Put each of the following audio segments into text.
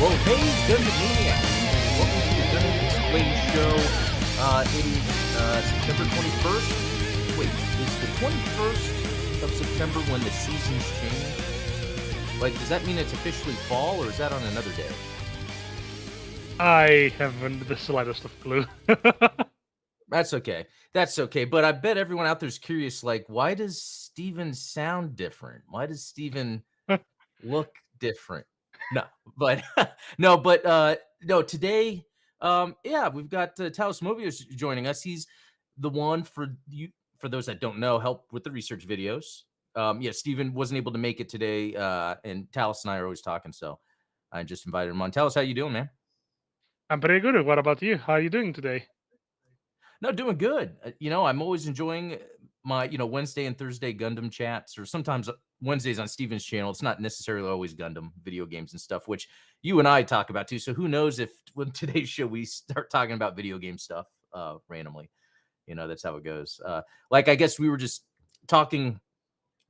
Well, hey, Gundam Maniacs. Welcome to the Gundam Explain Show. It is September 21st. Wait, is the 21st of September when the seasons change? Like, does that mean it's officially fall, or is that on another day? I haven't the slightest of clue. That's okay. That's okay. But I bet everyone out there is curious, like, why does Steven sound different? Why does Steven look different? No, but no, today, yeah, we've got Talos Mobius joining us. He's the one for those that don't know, help with the research videos. Yeah, Steven wasn't able to make it today, and Talos and I are always talking, so I just invited him on. Talos, how you doing, man? I'm pretty good. What about you? How are you doing today? No, doing good. I'm always enjoying my, Wednesday and Thursday Gundam chats, or sometimes Wednesdays on Steven's channel. It's not necessarily always Gundam video games and stuff, which you and I talk about too. So who knows if when today's show we start talking about video game stuff randomly. That's how it goes. Like I guess we were just talking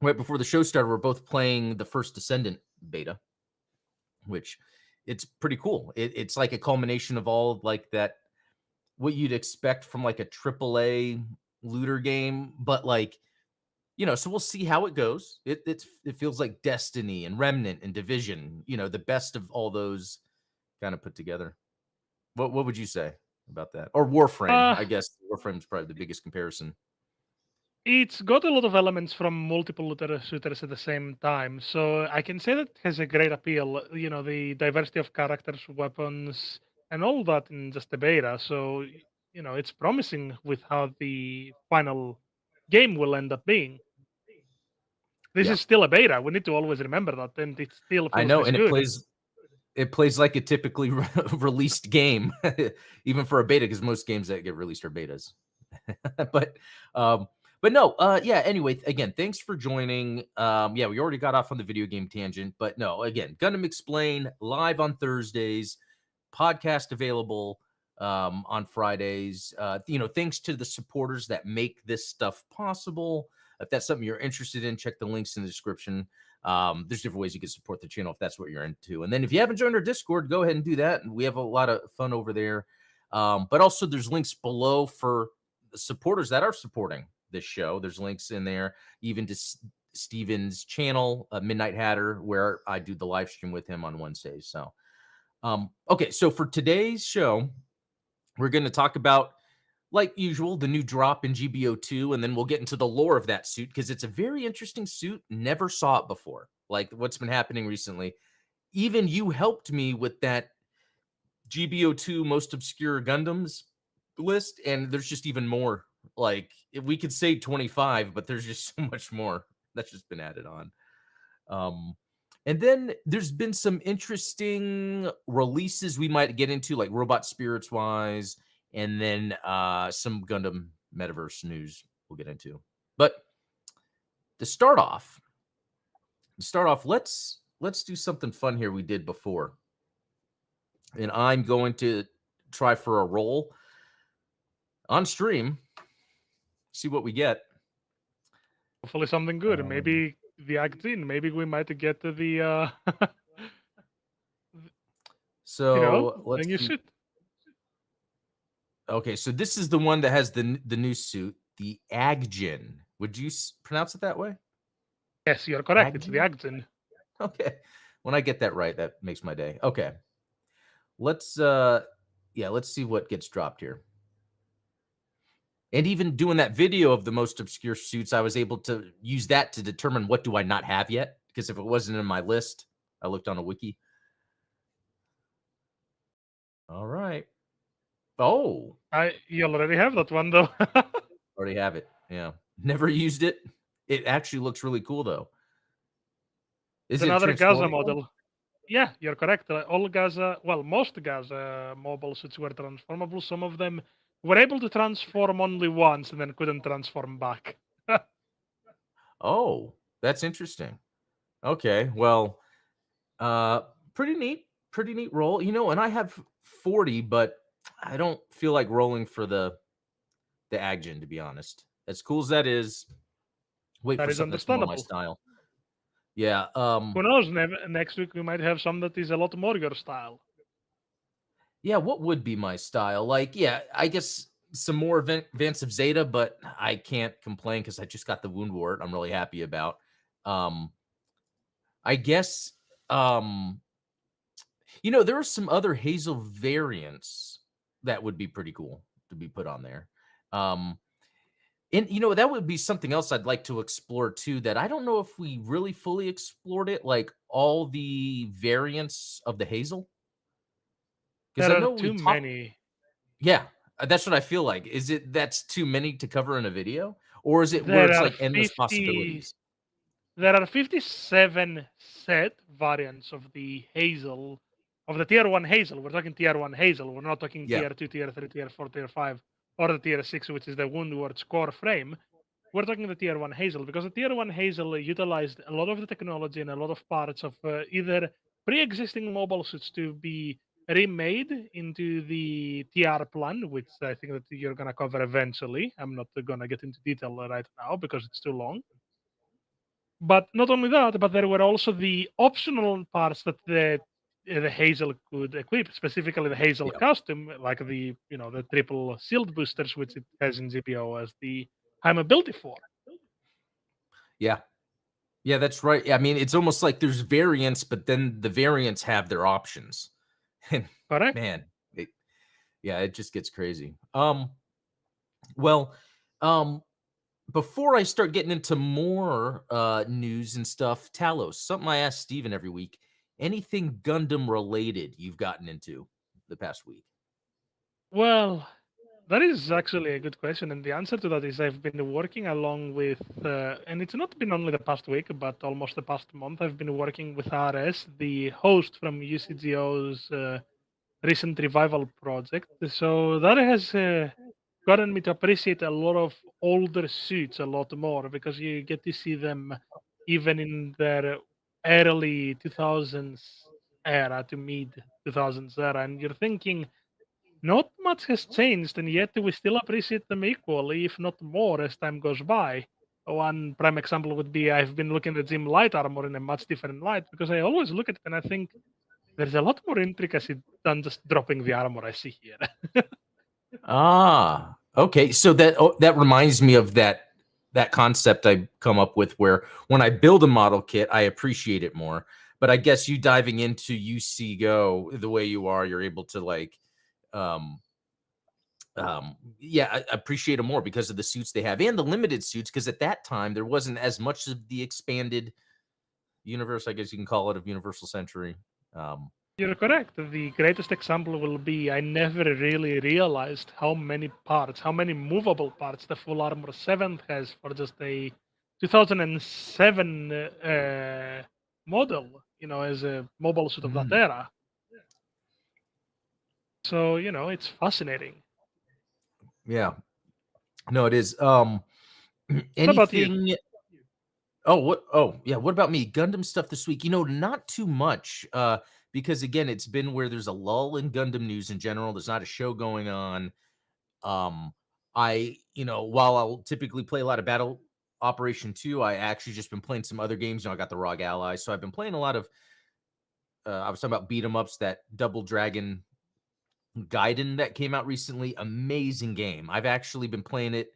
right before the show started. We're both playing the first Descendant beta, which it's pretty cool. It's like a culmination of all like that what you'd expect from like a AAA looter game, but like, so we'll see how it goes. It feels like Destiny and Remnant and Division, the best of all those kind of put together. What would you say about that? Or Warframe? Uh, I guess Warframe's probably the biggest comparison. it's got a lot of elements from multiple shooters at the same time, so I can say that it has a great appeal. The diversity of characters, weapons, and all that in just the beta. So it's promising with how the final game will end up being. This Yeah, is still a beta. We need to always remember that, and it still I feels know, this and good. it plays like a typically released game, even for a beta, because most games that get released are betas. but um but no, yeah, anyway, again, thanks for joining. Yeah, we already got off on the video game tangent, but no, again, Gundam Explain live on Thursdays, podcast available on Fridays. Thanks to the supporters that make this stuff possible. If that's something you're interested in, check the links in the description. There's different ways you can support the channel if that's what you're into. And then if you haven't joined our Discord, go ahead and do that. And we have a lot of fun over there. But also there's links below for the supporters that are supporting this show. There's links in there, even to Steven's channel, Midnight Hatter, where I do the live stream with him on Wednesdays. So, okay. So for today's show, we're going to talk about, like usual, the new drop in GBO2, and then we'll get into the lore of that suit because it's a very interesting suit. Never saw it before. Like what's been happening recently. Even you helped me with that GBO2 most obscure Gundams list, and there's just even more. Like we could say 25, but there's just so much more that's just been added on. And then there's been some interesting releases we might get into, like Robot Spirits wise, and then some Gundam Metaverse news we'll get into. But to start off, let's do something fun here we did before. And I'm going to try for a roll on stream, see what we get. Hopefully something good. Maybe the act in. Maybe we might get to the So let's then you see. should. Okay, so this is the one that has the new suit, the Agjin. Would you pronounce it that way? Yes, you're correct. It's the Agjin? Agzin. Okay. When I get that right, that makes my day. Okay. Let's see what gets dropped here. And even doing that video of the most obscure suits, I was able to use that to determine what do I not have yet. Because if it wasn't in my list, I looked on a wiki. All right. Oh, You already have that one though. already have it. Yeah. Never used it. It actually looks really cool though. It's Is it another Gaza transformable? model. Yeah, you're correct. All Gaza, well, most Gaza mobile suits were transformable. Some of them were able to transform only once and then couldn't transform back. Oh, that's interesting. Okay. Well, uh pretty neat roll. And I have 40, but I don't feel like rolling for the Agjin, to be honest. As cool as that is, wait That for is something that's more my understandable. style. Yeah. Who knows? Next week we might have some that is a lot more your style. Yeah, what would be my style? Like, yeah, I guess some more Advance of Zeta, but I can't complain because I just got the Wound Wart I'm really happy about. Um, I guess, um, there are some other Hazel variants that would be pretty cool to be put on there. Um, and that would be something else I'd like to explore too. That I don't know if we really fully explored it, like all the variants of the Hazel, because There I are know too we talked. many. Yeah, that's what I feel like. Is it that's too many to cover in a video? Or is it where There it's are like endless 50. possibilities? There are 57 set variants of the Hazel, of the tier 1 Hazel. We're talking tier 1 Hazel. We're not talking Yeah, tier 2, tier 3, tier 4, tier 5, or the tier 6, which is the Woundward's core frame. We're talking the tier 1 Hazel because the tier 1 Hazel utilized a lot of the technology and a lot of parts of either pre existing mobile suits to be remade into the TR plan, which I think that you're going to cover eventually. I'm not going to get into detail right now because it's too long, but not only that, but there were also the optional parts that the Hazel could equip, specifically the Hazel yeah, custom, like the triple shield boosters, which it has in GPO as the high mobility for. yeah. Yeah, that's right. I mean, it's almost like there's variants, but then the variants have their options. And Correct. man, yeah, it just gets crazy. Well, um, before I start getting into more news and stuff, Talos, something I ask Steven every week. Anything Gundam related you've gotten into the past week? Well, that is actually a good question, and the answer to that is I've been working along with, and it's not been only the past week, but almost the past month. I've been working with RS, the host from UCGO's recent revival project. So that has gotten me to appreciate a lot of older suits a lot more because you get to see them even in their early 2000s era to mid 2000s era, and you're thinking not much has changed, and yet we still appreciate them equally, if not more, as time goes by. One prime example would be I've been looking at Jim Light armor in a much different light because I always look at it and I think there's a lot more intricacy than just dropping the armor I see here. Ah, okay. So that reminds me of that concept I come up with where when I build a model kit, I appreciate it more. But I guess you diving into UC Go the way you are, you're able to like um yeah, I appreciate them more because of the suits they have and the limited suits because at that time there wasn't as much of the expanded universe, I guess you can call it, of Universal Century. Um You're correct. The greatest example will be I never really realized how many parts, how many movable parts the Full Armor 7th has for just a 2007 model, as a mobile suit of that mm, era. So, it's fascinating. yeah. No, it is. What about you? Anything yeah, what about me? Gundam stuff this week. Not too much. Because again, it's been where there's a lull in Gundam news in general. There's not a show going on. Um, while I'll typically play a lot of Battle Operation 2, I actually just been playing some other games. I got the Rogue Ally. So I've been playing a lot of I was talking about beat 'em ups, that Double Dragon Gaiden that came out recently. Amazing game. I've actually been playing it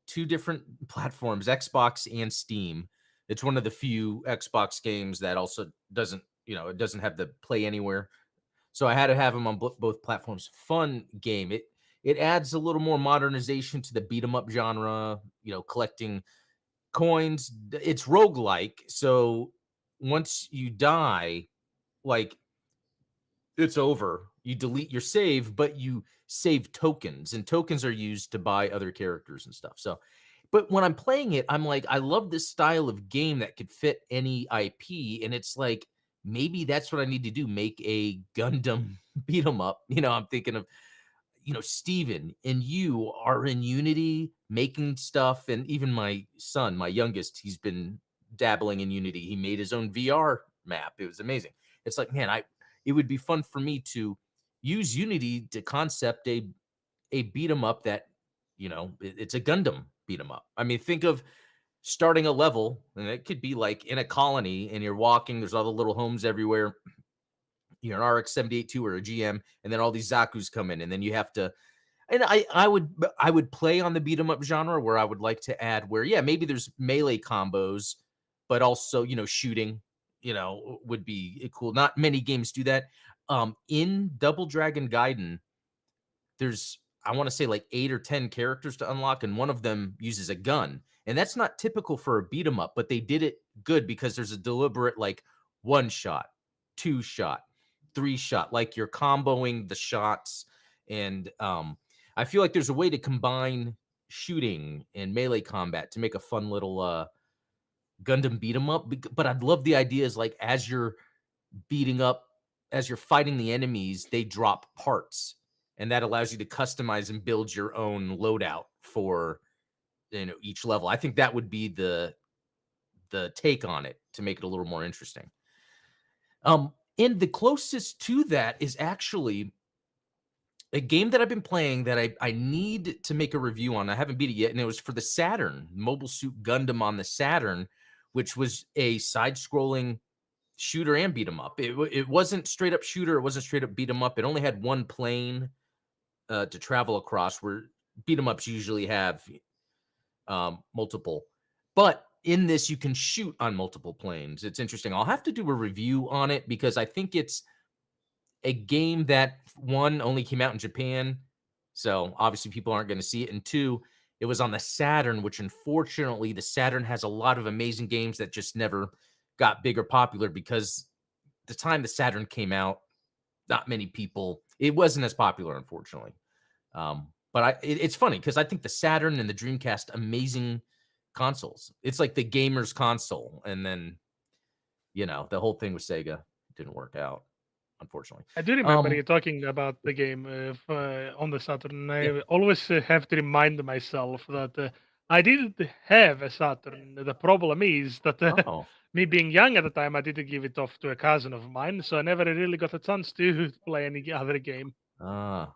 two different platforms, Xbox and Steam. It's one of the few Xbox games that also it doesn't have the play anywhere. So I had to have them on both platforms. Fun game. It adds a little more modernization to the beat 'em up genre, collecting coins. It's roguelike. So once you die, like it's over. You delete your save, but you save tokens, and tokens are used to buy other characters and stuff. So, but when I'm playing it, I'm like, I love this style of game that could fit any IP, and it's like maybe that's what I need to do: make a Gundam beat 'em up. I'm thinking of Steven and you are in Unity making stuff, and even my son, my youngest, he's been dabbling in Unity. He made his own VR map. It was amazing. It's like, man, it would be fun for me to use Unity to concept a beat 'em up that, it's a Gundam beat 'em up. I mean, think of starting a level, and it could be like in a colony, and you're walking. There's all the little homes everywhere. You're an RX-78-2 or a GM, and then all these Zaku's come in, and then you have to. And I would play on the beat 'em up genre where I would like to add where yeah maybe there's melee combos, but also shooting would be cool. Not many games do that. In Double Dragon Gaiden, there's I want to say like 8 or 10 characters to unlock, and one of them uses a gun. And that's not typical for a beat 'em up, but they did it good because there's a deliberate like one shot, two shot, three shot, like you're comboing the shots. And I feel like there's a way to combine shooting and melee combat to make a fun little Gundam beat 'em up. But I'd love the idea is like beating up as you're fighting the enemies, they drop parts, and that allows you to customize and build your own loadout for each level. I think that would be the take on it to make it a little more interesting. And the closest to that is actually a game that I've been playing that I need to make a review on. I haven't beat it yet, and it was for the Saturn, Mobile Suit Gundam on the Saturn, which was a side-scrolling shooter and beat 'em up. It wasn't straight up shooter. It wasn't straight up beat 'em up. It only had one plane to travel across, where beat 'em ups usually have multiple. But in this, you can shoot on multiple planes. It's interesting. I'll have to do a review on it because I think it's a game that one only came out in Japan, so obviously people aren't going to see it. And two, it was on the Saturn, which unfortunately the Saturn has a lot of amazing games that just never got big or popular because the time the Saturn came out, not many people. It wasn't as popular, unfortunately. It's funny because I think the Saturn and the Dreamcast, amazing consoles. It's like the gamer's console, and then the whole thing with Sega didn't work out, unfortunately. I do remember you talking about the game on the Saturn. Yeah. I always have to remind myself that I did have a Saturn. The problem is that Oh. me being young at the time, I did give it off to a cousin of mine, so I never really got a chance to play any other game. Ah.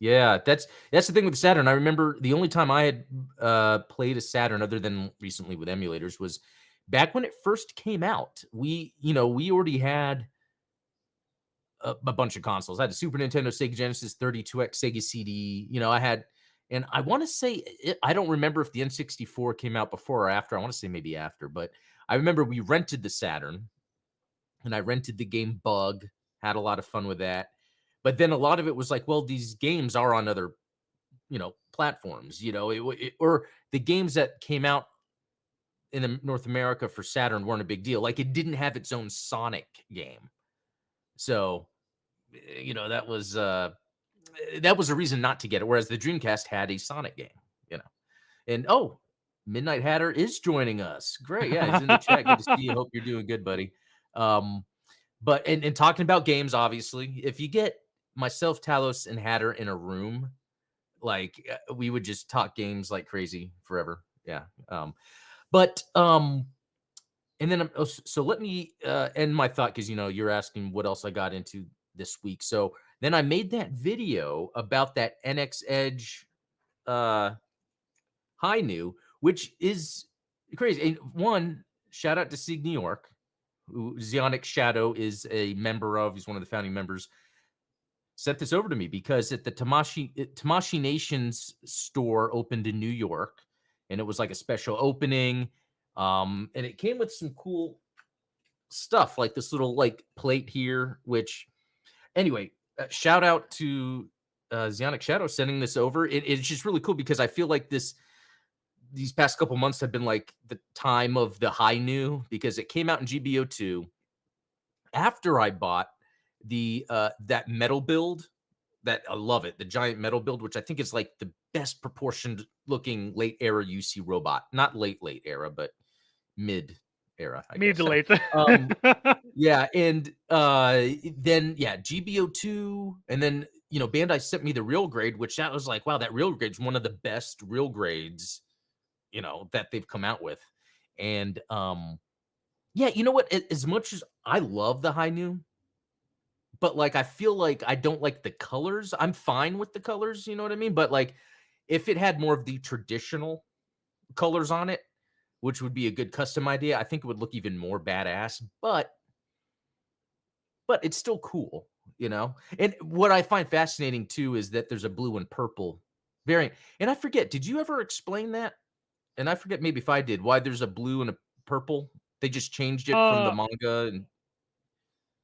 Yeah, that's the thing with Saturn. I remember the only time I had played a Saturn other than recently with emulators was back when it first came out. We already had a bunch of consoles. I had a Super Nintendo, Sega Genesis, 32X, Sega CD. I had, and I want to say, I don't remember if the N64 came out before or after. I want to say maybe after, but I remember we rented the Saturn, and I rented the game Bug, had a lot of fun with that. But then a lot of it was like, well, these games are on other, platforms, or the games that came out in North America for Saturn weren't a big deal. Like it didn't have its own Sonic game. So, that was a reason not to get it. Whereas the Dreamcast had a Sonic game, you know. And oh, Midnight Hatter is joining us. Great. Yeah, he's in the chat. Good to see you. Hope you're doing good, buddy. Um, but and talking about games, obviously, if you get myself, Talos, and Hatter in a room, like we would just talk games like crazy forever. Yeah. But and then so let me end my thought because you're asking what else I got into this week. So then I made that video about that NX Edge uh High New, which is crazy. And one, shout out to Sig New York, who Zionic Shadow is a member of. He's one of the founding members. Sent this over to me because at the Tamashi Nations store opened in New York, and it was like a special opening. And it came with some cool stuff like this little like plate here, which anyway, shout out to Zionic Shadow sending this over. It's just really cool because I feel like these past couple months have been like the time of the high new because it came out in GBO2 after I bought the that metal build that I love it, the giant metal build, which I think is like the best proportioned looking late era UC robot. Not late era, but mid era, I Mid guess. late. Yeah, and then yeah, GBO2, and then Bandai sent me the real grade, which that was like, wow, that real grade's one of the best real grades, that they've come out with. And yeah, you know what? As much as I love the high new, but like I feel like I don't like the colors. I'm fine with the colors, you know what I mean? But like if it had more of the traditional colors on it, which would be a good custom idea. I think it would look even more badass, but it's still cool, you know? And what I find fascinating too is that there's a blue and purple variant. And I forget, did you ever explain that? And I forget maybe if I did, why there's a blue and a purple. They just changed it from the Uh, manga and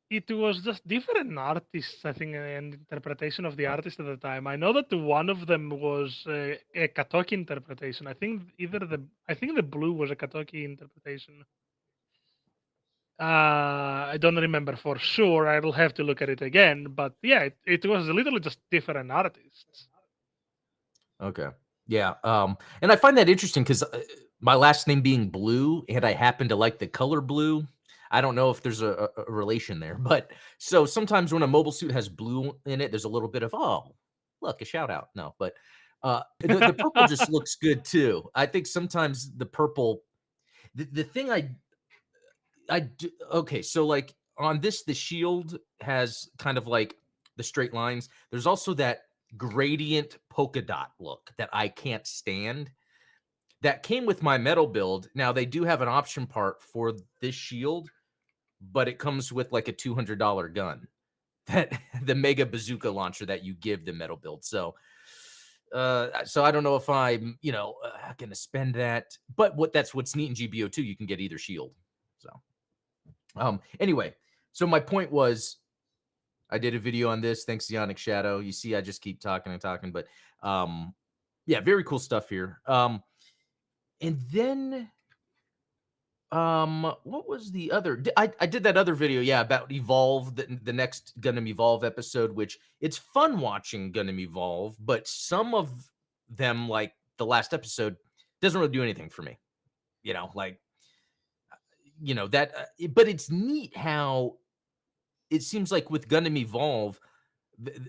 it was just different artists, I think, and interpretation of the artist at the time. I know that one of them was a Katoki interpretation. I think the blue was a Katoki interpretation. I don't remember for sure. I'll have to look at it again. But yeah, it was literally just different artists. okay. Yeah, and I find that interesting because my last name being Blue, and I happen to like the color blue. I don't know if there's a relation there, but so sometimes when a mobile suit has blue in it, there's a little bit of oh, look, a shout out. No, but the purple just looks good too. I think sometimes the purple. The thing I do, okay, so like on this, the shield has kind of like the straight lines. There's also that gradient polka dot look that I can't stand. That came with my metal build. Now they do have an option part for this shield, but it comes with like a $200 gun. That the mega bazooka launcher that you give the metal build. So I don't know if I'm, going to spend that. But that's what's neat in GBO too. You can get either shield. So anyway, so my point was I did a video on this. Thanks, Ionic Shadow. You see, I just keep talking and talking, but yeah, very cool stuff here. And then what was the other? I did that other video, yeah, about Evolve, the next Gundam Evolve episode, which it's fun watching Gundam Evolve, but some of them, like the last episode, doesn't really do anything for me. Like that, but it's neat how it seems like with Gundam Evolve,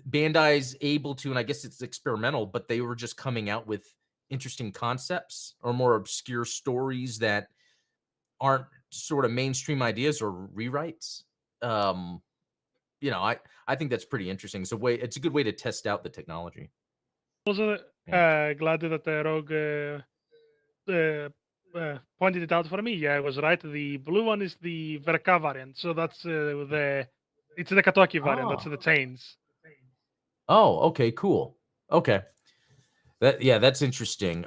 Bandai's able to, and I guess it's experimental, but they were just coming out with interesting concepts or more obscure stories that aren't sort of mainstream ideas or rewrites. Um, I think that's pretty interesting. It's a good way to test out the technology. Also, Yeah. glad that Rogue uh, pointed it out for me. Yeah, I was right. The blue one is the Verka variant, so that's it's the Katoki variant. That's Oh. the chains. Oh, okay, cool. Okay. That's interesting.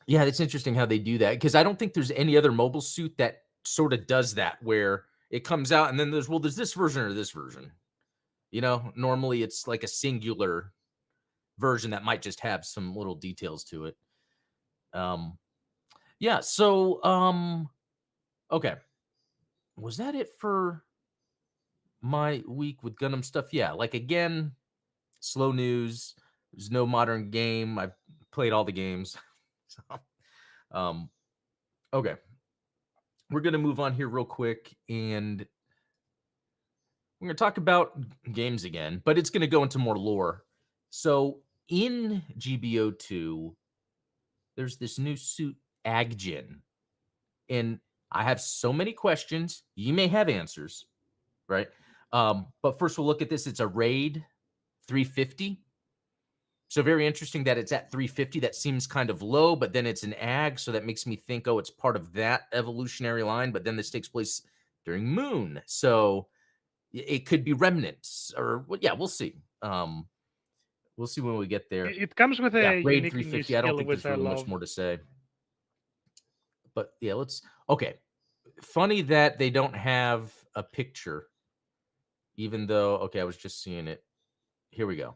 Yeah, it's interesting how they do that because I don't think there's any other mobile suit that sort of does that where it comes out and then there's this version or this version. Normally it's like a singular version that might just have some little details to it. Um, yeah. So, okay, was that it for my week with Gundam stuff? Yeah. Like again, slow news. There's no modern game. I've played all the games. So, um, okay, we're gonna move on here real quick, and we're gonna talk about games again, but it's gonna go into more lore. So in GBO2, there's this new suit, Agjin. And I have so many questions. You may have answers, right? But first we'll look at this. It's a raid 350. So very interesting that it's at 350. That seems kind of low, but then it's an ag. So that makes me think, oh, it's part of that evolutionary line. But then this takes place during Moon. So it could be remnants or yeah, we'll see. We'll see when we get there. It comes with Yeah, a raid unique new 350. I don't skill, think which there's I really much love. more to say. But yeah, okay. Funny that they don't have a picture, even though, okay, I was just seeing it. Here we go.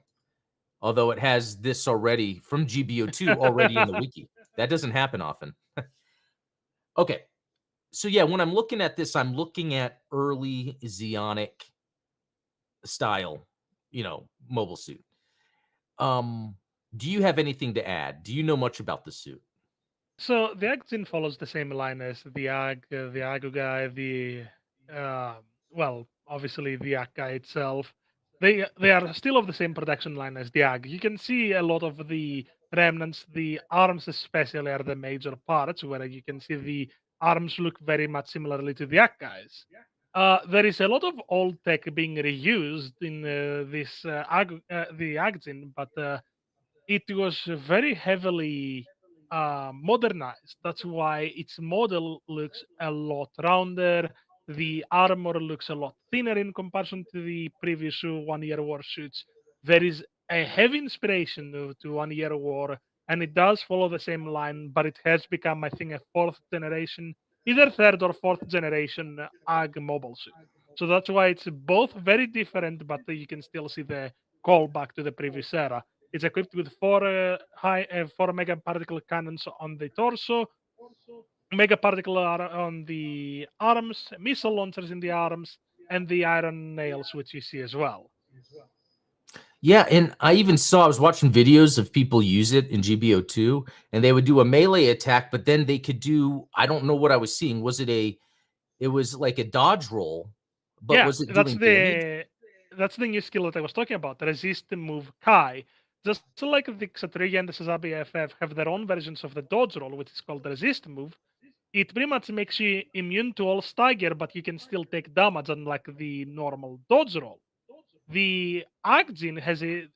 Although it has this already from GBO2 already in the wiki. That doesn't happen often. Okay. So yeah, when I'm looking at this, I'm looking at early Xeonic style, mobile suit. Um, do you have anything to add? Do you know much about the suit? So the Agzin follows the same line as the Agu guy, obviously the Ag guy itself. They are still of the same production line as the Ag. You can see a lot of the remnants. The arms, especially, are the major parts, where you can see the arms look very much similarly to the Ag guys. There is a lot of old tech being reused in the Agzin, but it was very heavily modernized. That's why its model looks a lot rounder. The armor looks a lot thinner in comparison to the previous 1 Year War suits. There is a heavy inspiration to 1 Year War, and it does follow the same line, but it has become, I think, a fourth generation, either third or fourth generation AG mobile suit. So that's why it's both very different, but you can still see the callback to the previous era. It's equipped with four megaparticle cannons on the torso, on the arms, missile launchers in the arms, and the iron nails, which you see as well. Yeah, and I was watching videos of people use it in GBO2, and they would do a melee attack, but then they could do, I don't know what I was seeing. It was like a dodge roll, but Yeah, was it doing damage? that's the new skill that I was talking about. Resist move Kai. Just like the Kshatriya and the Sazabi FF have their own versions of the dodge roll, which is called the resist move. It pretty much makes you immune to all stagger, but you can still take damage unlike the normal dodge roll. The Agjin has a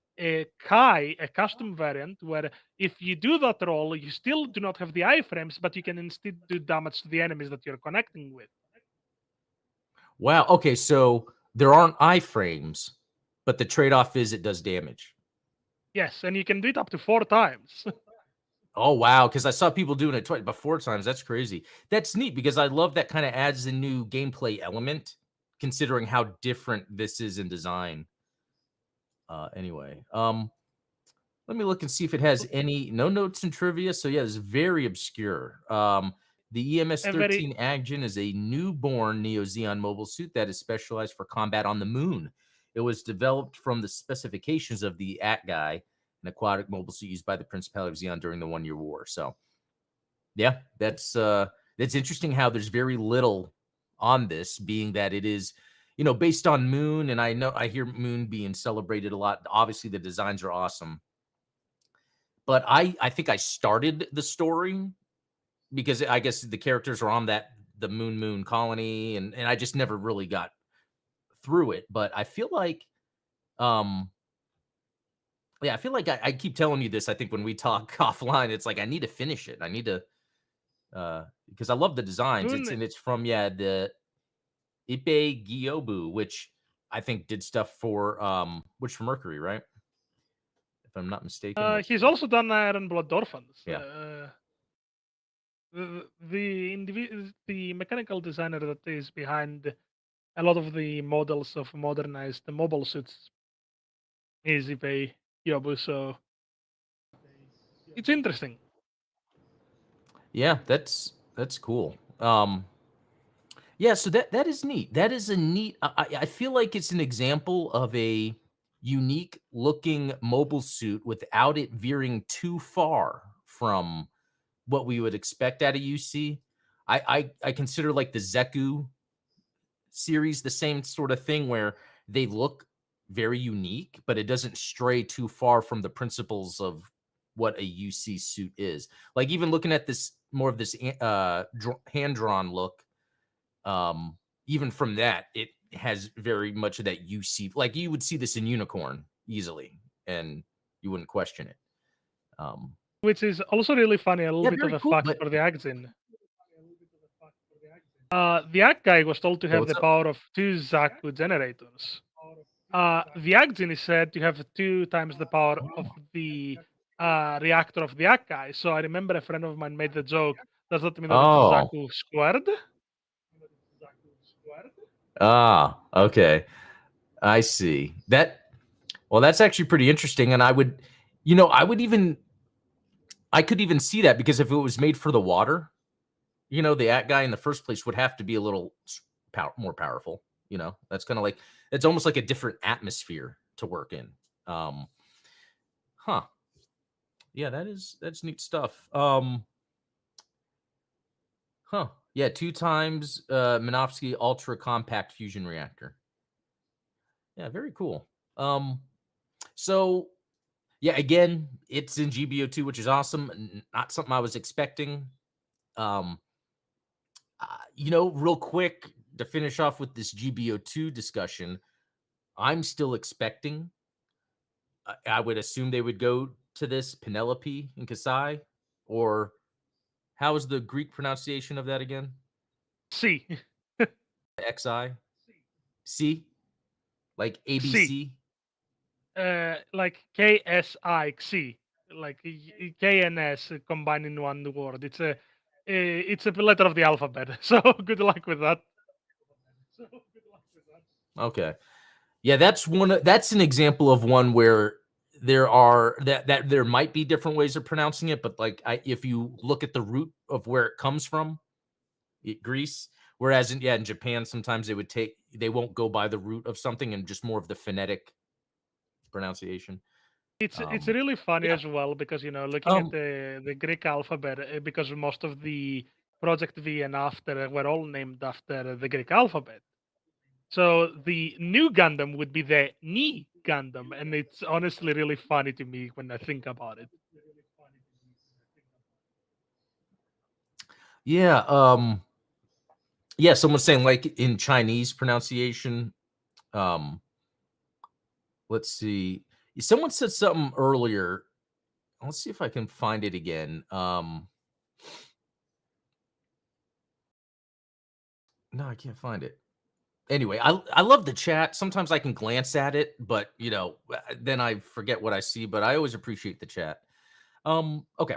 Kai, a custom variant, where if you do that roll, you still do not have the iframes, but you can instead do damage to the enemies that you're connecting with. Wow. Okay, so there aren't iframes, but the trade-off is it does damage. Yes, and you can do it up to 4 times. Oh wow, because I saw people doing it twice, but 4 times. That's crazy. That's neat because I love that kind of adds a new gameplay element, considering how different this is in design. Anyway, let me look and see if it has any no notes and trivia. So yeah, it's very obscure. The A very EMS-13 Agjin is a newborn Neo Zeon mobile suit that is specialized for combat on the moon. It was developed from the specifications of the At-Guy, an aquatic mobile suit used by the Principality of Zeon during the 1 Year War. So yeah, that's interesting how there's very little on this, being that it is, based on Moon, and I hear Moon being celebrated a lot. Obviously, the designs are awesome, but I think I started the story because I guess the characters are on the Moon colony, and I just never really got through it. But I feel like, um, yeah, I feel like I keep telling you this. I think when we talk offline, it's like I need to finish it. I need to because I love the designs. Moon. It's from the Ipe Gyobu, which I think did stuff for which for Mercury, right? If I'm not mistaken. Let's He's see. also done Iron Blood Orphans. Yeah. The mechanical designer that is behind a lot of the models of modernized mobile suits is Ippei Yobu. So it's interesting. Yeah, that's cool. Yeah, so that is neat. That is a neat. I feel like it's an example of a unique looking mobile suit without it veering too far from what we would expect out of UC. I consider like the Zeku series the same sort of thing where they look very unique, but it doesn't stray too far from the principles of what a UC suit is. Like even looking at this more of this hand drawn look, um, even from that, it has very much of that UC. Like you would see this in Unicorn easily, and you wouldn't question it. Um, Which is also really funny, a little yeah, bit of very a cool. fact But for the Axin. The Ag guy was told to yeah, have what's the up? power of 2 Zaku generators. The Axin is said to have 2 times the power of the reactor of the Ag guy. So I remember a friend of mine made the joke, does that mean that it's Oh, Zaku squared? okay. I see that. Well, that's actually pretty interesting, and I would even, I could even see that because if it was made for the water, the at guy in the first place would have to be a little more powerful. That's kind of like it's almost like a different atmosphere to work in. Um, huh? Yeah, that's neat stuff. Huh? Yeah, 2 times Minovsky ultra compact fusion reactor. Yeah, very cool. So yeah, again, it's in GBO2, which is awesome. Not something I was expecting. Um, real quick to finish off with this GBO2 discussion, I'm still expecting. I would assume they would go to this Penelope and Kasai. Or how is the Greek pronunciation of that again? C. XI? C? Like C. ABC? Like KSIC, like KNS combined in one word. It's a letter of the alphabet. So good luck with that. Okay. Yeah, that's an example of one where there might be different ways of pronouncing it, but like if you look at the root of where it comes from, Greece, whereas in Japan sometimes they won't go by the root of something and just more of the phonetic pronunciation. It's Um really funny yeah. as well because looking at Um the Greek alphabet, because most of the Project V and after were all named after the Greek alphabet. So the new Gundam would be the Ni Gundam, and it's honestly really funny to me when I think about it. yeah, yeah, someone's saying like in Chinese pronunciation, um let's see. Someone said something earlier. Let's see if I can find it again. No, I can't find it. Anyway, I love the chat. Sometimes I can glance at it, but then I forget what I see. But I always appreciate the chat. Okay.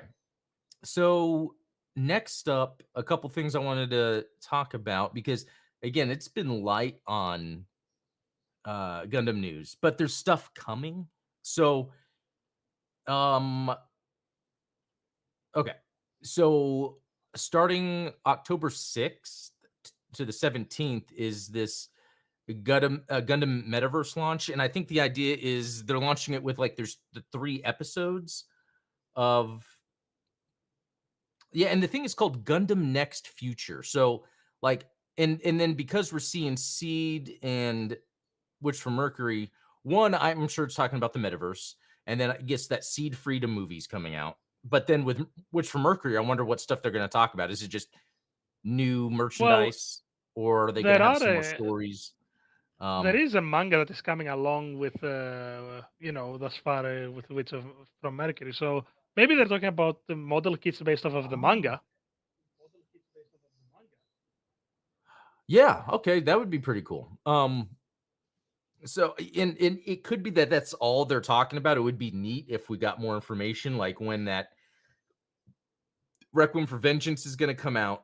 So next up, a couple things I wanted to talk about because again, it's been light on Gundam news, but there's stuff coming. So um okay. So starting October 6th to the 17th is this Gundam Metaverse launch, and I think the idea is they're launching it with like there's the 3 episodes of and the thing is called Gundam Next Future. So like and then because we're seeing Seed and Witch from Mercury, one I'm sure it's talking about the metaverse, and then I guess that Seed Freedom movie's coming out. But then with Witch from Mercury, I wonder what stuff they're going to talk about. Is it just new Well, merchandise, or are they going to there have are some more a, stories? there Um, is a manga that is coming along with thus far with from Mercury. So maybe they're talking about the model kits based off of the oh, manga. yeah, okay, that would be pretty cool. So and it could be that that's all they're talking about. It would be neat if we got more information, like when that Requiem for Vengeance is going to come out.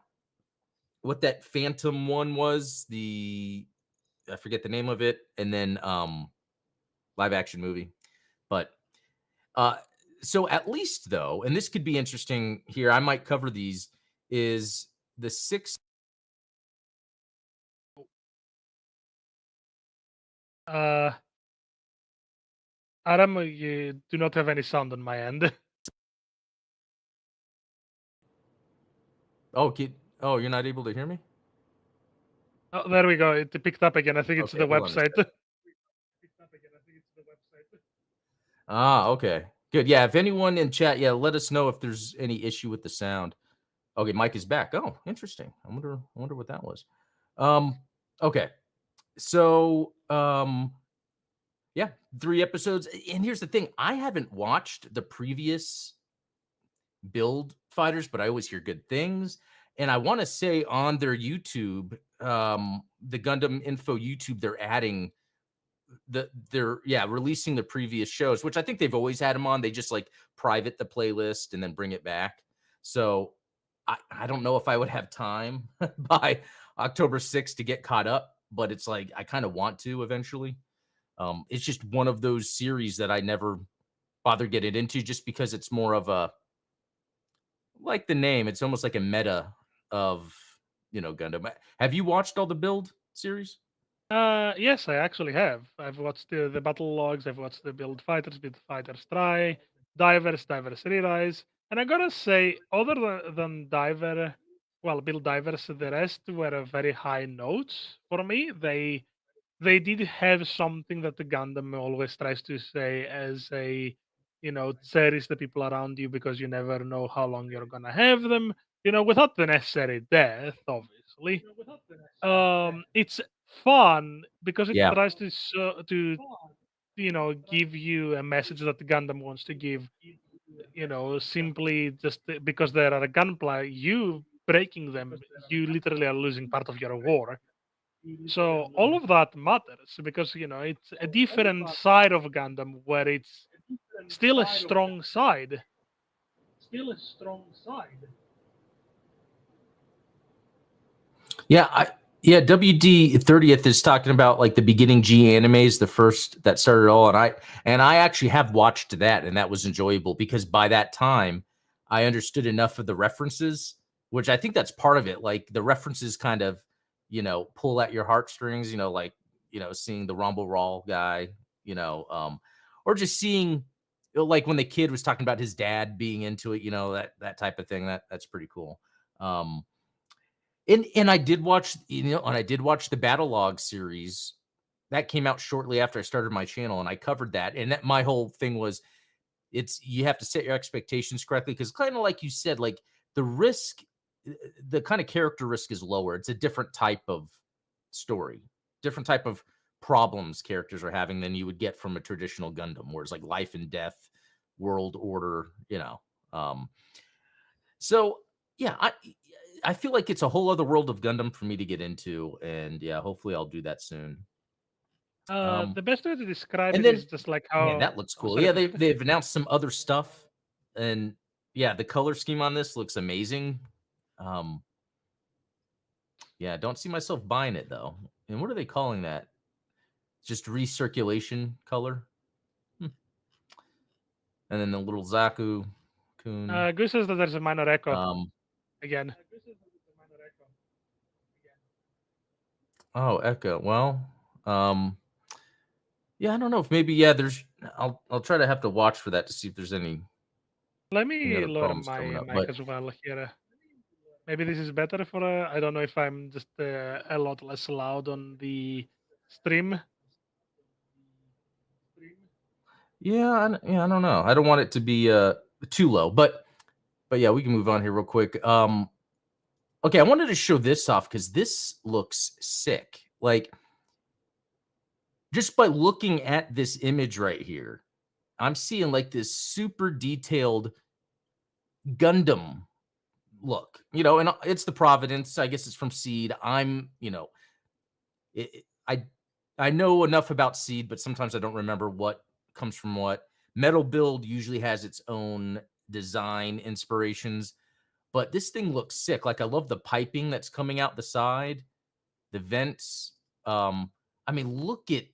What that Phantom one was, the I forget the name of it, and then live action movie. But uh so at least though, and this could be interesting here, I might cover these, is the six. Uh, Adam, you do not have any sound on my end. Oh, oh, you're not able to hear me? Oh, there we go. It picked up again. I think it's Okay, the hold on a website. second. Ah, okay. Good. Yeah, if anyone in chat, yeah, let us know if there's any issue with the sound. Okay, Mike is back. Oh, interesting. I wonder what that was. Um, okay. So, yeah, 3 episodes. And here's the thing, I haven't watched the previous build fighters, but I always hear good things. And I want to say on their YouTube, the Gundam Info YouTube, they're adding they're releasing the previous shows, which I think they've always had them on. They just like private the playlist and then bring it back. So I don't know if I would have time by October 6th to get caught up, but it's like I kind of want to eventually. It's just one of those series that I never bother getting into just because it's more of a like the name, it's almost like a meta of Gundam. Have you watched all the build series? Yes, I actually have. I've watched the battle logs. I've watched the build fighters try, divers rerise, and I gotta say, other than diver, well, build divers, the rest were very high notes for me. They did have something that the Gundam always tries to say as a, cherish the people around you because you never know how long you're gonna have them. Without the necessary death, obviously. It's fun because it Yeah. tries to give you a message that the Gundam wants to give. simply just because there are a gunpla, you breaking them, you literally are losing part of your war. So all of that matters because it's a different side of Gundam where it's still a strong side. Yeah, yeah, WD 30th is talking about like the beginning G animes, the first that started all, and I actually have watched that, and that was enjoyable because by that time I understood enough of the references, which I think that's part of it. Like the references kind of, pull at your heartstrings, like seeing the Rumble Raw guy, you know, um, or just seeing like when the kid was talking about his dad being into it, that type of thing. That's pretty cool. Um, and I did watch, and I did watch the Battle Log series that came out shortly after I started my channel, and I covered that. And that my whole thing was, you have to set your expectations correctly because, kind of like you said, like the risk, the kind of character risk is lower. It's a different type of story, different type of problems characters are having than you would get from a traditional Gundam, where it's like life and death, world order, Um, so yeah, I feel like it's a whole other world of Gundam for me to get into, and yeah, hopefully I'll do that soon. Um, The best way to describe and it then is just like man, how. that looks Oh, cool. sorry, Yeah, please. they've announced some other stuff, and yeah, the color scheme on this looks amazing. Um, yeah, don't see myself buying it though. And what are they calling that? Just recirculation color. Hmm. And then the little Zaku Kun. Goose says that there's a minor echo Um, again. oh, Echo. Well, um, yeah, I don't know if maybe there's I'll try to have to watch for that to see if there's Let any me other lower problems my coming up. mic But as well here. Maybe this is better for. I don't know if I'm just a lot less loud on the stream. yeah, I don't know. I don't want it to be too low, but yeah, we can move on here real quick. Okay, I wanted to show this off because this looks sick. Like just by looking at this image right here, I'm seeing like this super detailed Gundam look, and it's the Providence. I guess it's from Seed. I know enough about Seed, but sometimes I don't remember what comes from what. Metal Build usually has its own design inspirations, but this thing looks sick. Like I love the piping that's coming out the side, the vents. I mean, look at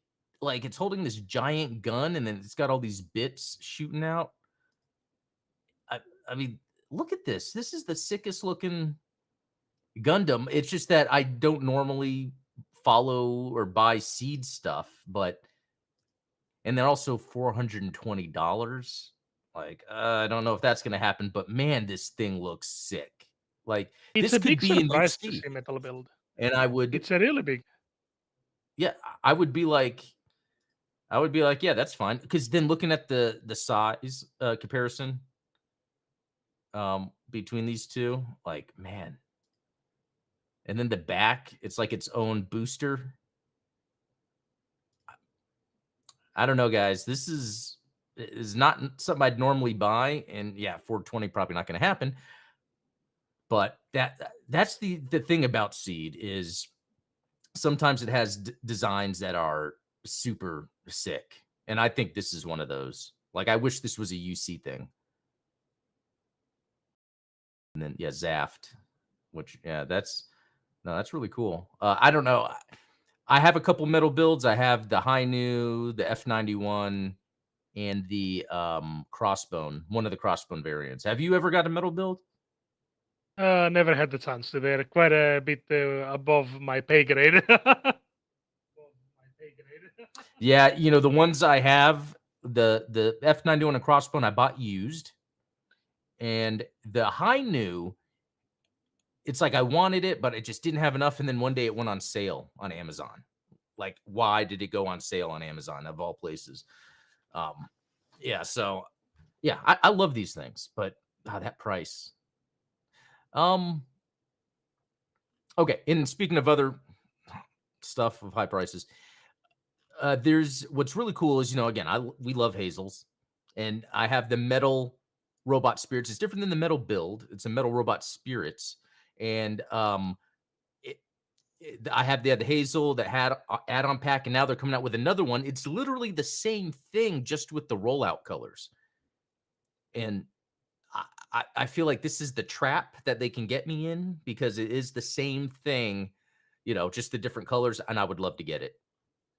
like it's holding this giant gun and then it's got all these bits shooting out. I, I mean, look at this. This is the sickest looking Gundam. It's just that I don't normally follow or buy Seed stuff, and they're also $420. Like, I don't know if that's gonna happen, but man, this thing looks sick. Like, It's this a could big be in surprise to UC, see Metal Build. and I would, It's a really big. yeah, I would be like, yeah, that's fine. Because then looking at the size comparison between these two, like, man, and then the back, it's like its own booster. I don't know, guys. This is not something I'd normally buy, and yeah, 420 probably not going to happen. But that's the thing about Seed is sometimes it has designs that are super sick, and I think this is one of those. Like, I wish this was a UC thing. And then yeah, Zaft, which yeah, that's really cool. I don't know. I have a couple metal builds. I have the Hainu, the F91, and the Crossbone, one of the Crossbone variants. Have you ever got a metal build? Never had the chance to. They're quite a bit above my pay grade. Yeah, the ones I have, the F91 and Crossbone I bought used, and the Hainu, it's like I wanted it, but it just didn't have enough. And then one day it went on sale on Amazon. Like, why did it go on sale on Amazon of all places? Um, yeah, so yeah, I love these things, but that price. Um, okay, and speaking of other stuff of high prices, there's what's really cool is again we love Hazels, and I have the metal robot spirits. It's different than the metal build. It's a metal robot spirits, and it, I have the Hazel that had add-on pack, and now they're coming out with another one. It's literally the same thing, just with the rollout colors. And I feel like this is the trap that they can get me in because it is the same thing, just the different colors, and I would love to get it.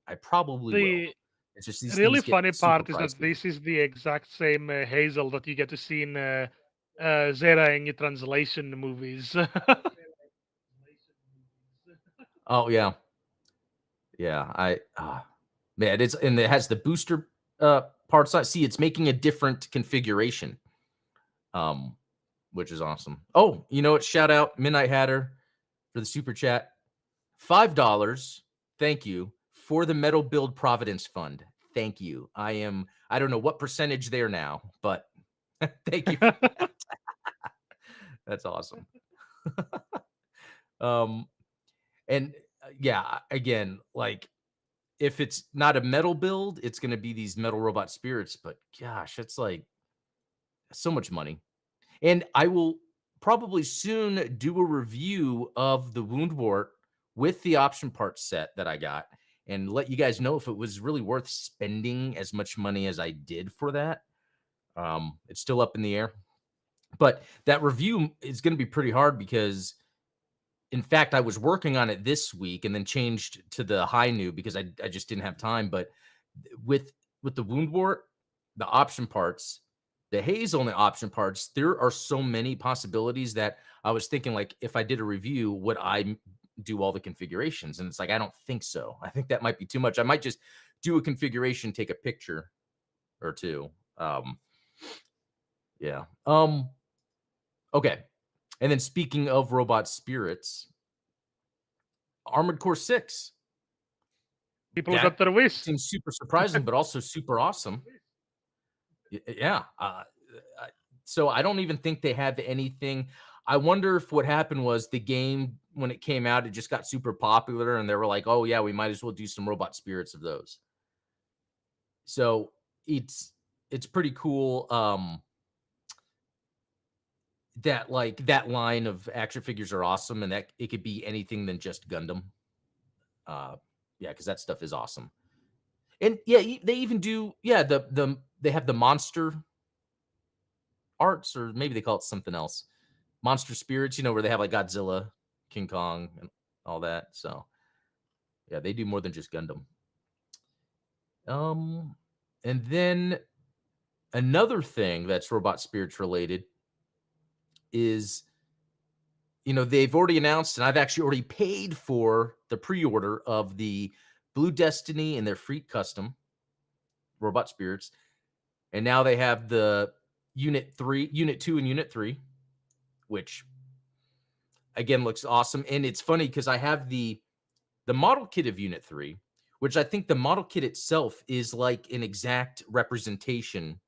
I probably will. The It's just these really things get funny super part is that pricey. this is the exact same Hazel that you get to see in Zera in translation movies. Oh yeah, yeah. Man, and it has the booster parts. I see it's making a different configuration, um, which is awesome. Oh, you know what? Shout out Midnight Hatter for the super chat. $5. Thank you for the Metal Build Providence Fund. Thank you. I don't know what percentage there now, but thank you for that. That's awesome. Um, and yeah, again, like if it's not a metal build, it's going to be these metal robot spirits, but gosh, it's like so much money. And I will probably soon do a review of the wound wart with the option parts set that I got and let you guys know if it was really worth spending as much money as I did for that. It's still up in the air, but that review is going to be pretty hard because, in fact, I was working on it this week and then changed to the high new because I just didn't have time. But with with the wound wart, the option parts, the hazel and the option parts, there are so many possibilities that I was thinking, like, if I did a review, would do all the configurations? And it's like, I don't think so. I think that might be too much. I might just do a configuration, take a picture or two. Yeah. Okay. And then speaking of robot spirits, Armored Core 6. People got That their wish. seems super surprising, but also super awesome. Yeah. So I don't even think they have anything. I wonder if what happened was the game, when it came out, it just got super popular and they were like, oh, yeah, we might as well do some robot spirits of those. So it's pretty cool. That line of action figures are awesome, and that it could be anything than just Gundam. Uh, yeah, because that stuff is awesome. And yeah, they even do they have the monster arts, or maybe they call it something else. Monster spirits, where they have like Godzilla, King Kong, and all that. So yeah, they do more than just Gundam. Um, and then another thing that's robot spirits related is, they've already announced, and I've actually already paid for the pre-order of the Blue Destiny and their Freak custom robot spirits. And now they have the Unit 2, and Unit 3, which again looks awesome. And it's funny because I have the model kit of Unit 3, which I think the model kit itself is like an exact representation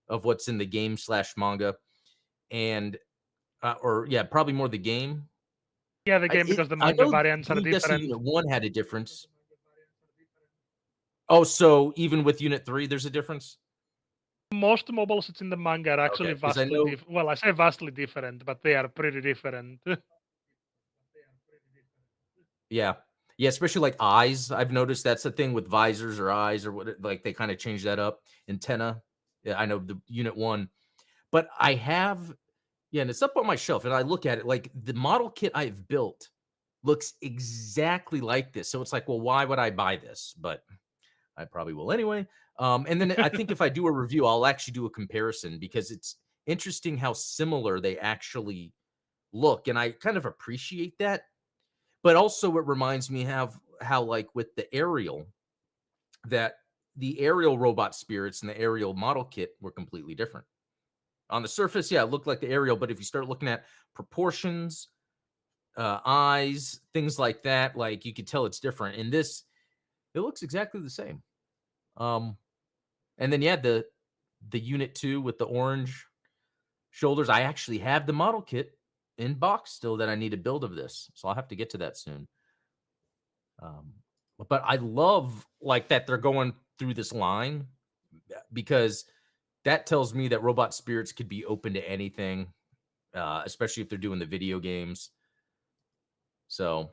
of what's in the game slash manga. And or yeah, probably more the game. Yeah, the I game it, because the I manga know variants are Blue Destiny different. Unit 1 had a difference. Oh, so even with Unit 3, there's a difference? Most mobile sets in the manga are Okay, actually because I vastly know. different. Well, I say vastly different, but they are pretty different. Yeah. Yeah, especially like eyes. I've noticed that's the thing with visors or eyes or what, like they kind of change that up. Antenna. Yeah, I know the Unit 1. But I have, yeah, and it's up on my shelf and I look at it like the model kit I've built looks exactly like this. So it's like, well, why would I buy this? But I probably will anyway. And then I think if I do a review, I'll actually do a comparison because it's interesting how similar they actually look. And I kind of appreciate that. But also it reminds me how like with the aerial, that the aerial robot spirits and the aerial model kit were completely different. On the surface, yeah, it looked like the aerial, but if you start looking at proportions, eyes, things like that, like you could tell it's different. In this, it looks exactly the same. Um, and then yeah, the Unit 2 with the orange shoulders. I actually have the model kit in box still that I need to build of this, so I'll have to get to that soon. Um, but I love like that they're going through this line because that tells me that Robot Spirits could be open to anything, especially if they're doing the video games. So,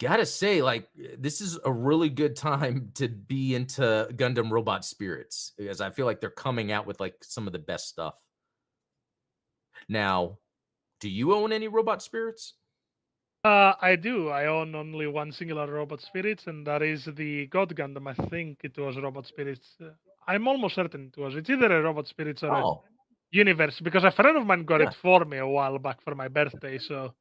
gotta say, like, this is a really good time to be into Gundam Robot Spirits because I feel like they're coming out with like some of the best stuff. Now, do you own any Robot Spirits? I do. I own only one singular Robot Spirits, and that is the God Gundam. I think it was Robot Spirits. I'm almost certain it was. It's either a Robot Spirits or a Oh, Universe, because a friend of mine got yeah. it for me a while back for my birthday. So